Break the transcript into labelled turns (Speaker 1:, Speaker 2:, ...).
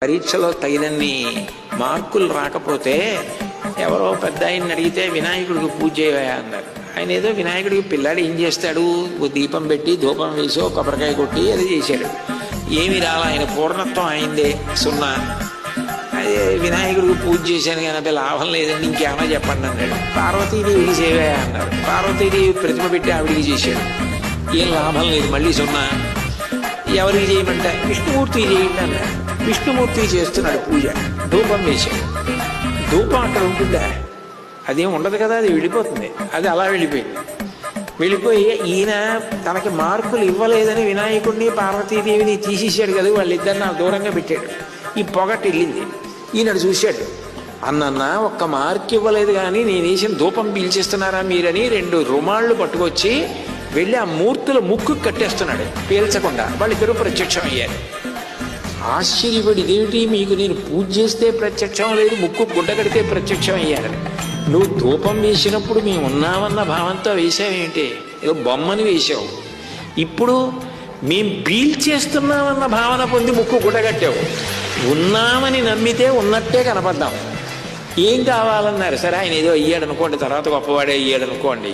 Speaker 1: పరీక్షలో తగినన్ని మార్కులు రాకపోతే ఎవరో పెద్ద ఆయన్ని అడిగితే వినాయకుడికి పూజ చేయవా అన్నారు. ఆయన ఏదో వినాయకుడికి పిల్లాడు ఏం చేస్తాడు, ఓ దీపం పెట్టి ధూపం వేసి కొబ్బరికాయ కొట్టి అది చేశాడు. ఏమి రాలా, ఆయన పూర్ణత్వం అయిందే సున్నా. అదే వినాయకుడికి పూజ చేశాను కానీ లాభం లేదండి, ఇంకేమైనా చెప్పండి అన్నాడు. పార్వతీదేవికి చేయవా అన్నారు. పార్వతీదేవి ప్రతిమ పెట్టి ఆవిడికి చేశాడు, ఏం లాభం లేదు, మళ్ళీ సున్నా. ఎవరికి చేయమంటే విష్ణుమూర్తికి చేయండి అన్నాడు. విష్ణుమూర్తికి చేస్తున్నాడు పూజ, ధూపం వేశాడు. ధూపం అక్కడ ఉంటుందా? అదేం ఉండదు కదా, అది వెళ్ళిపోతుంది. అది అలా వెళ్ళిపోయి ఈయన తనకి మార్కులు ఇవ్వలేదని వినాయకుడిని పార్వతీదేవిని తీసేసాడు కదా, వాళ్ళిద్దరిని దూరంగా పెట్టాడు. ఈ పొగట్టు వెళ్ళింది. ఈయనడు చూశాడు, అన్న ఒక్క మార్క్ ఇవ్వలేదు కానీ నేను వేసిన ధూపం పీల్చేస్తున్నారా మీరని 2 రుమాళ్ళు పట్టుకొచ్చి వెళ్ళి ఆ మూర్తుల ముక్కు కట్టేస్తున్నాడు పీల్చకుండా. వాళ్ళిద్దరూ ప్రత్యక్షం అయ్యారు. ఆశ్చర్యపడి, ఇదేమిటి మీకు నేను పూజ చేస్తే ప్రత్యక్షం లేదు, ముక్కు గుడ్డ కడితే ప్రత్యక్షం అయ్యారు. నువ్వు ధూపం వేసినప్పుడు మేము ఉన్నామన్న భావంతో వేసావేంటి, ఏదో బొమ్మని వేసావు. ఇప్పుడు మేం పీల్చేస్తున్నామన్న భావన పొంది ముక్కు గుడ్డ కట్టావు. ఉన్నామని నమ్మితే ఉన్నట్టే కనపడ్డాం. ఏం కావాలన్నారు. సరే ఆయన ఏదో అయ్యాడు అనుకోండి, తర్వాత గొప్పవాడే అయ్యాడు అనుకోండి.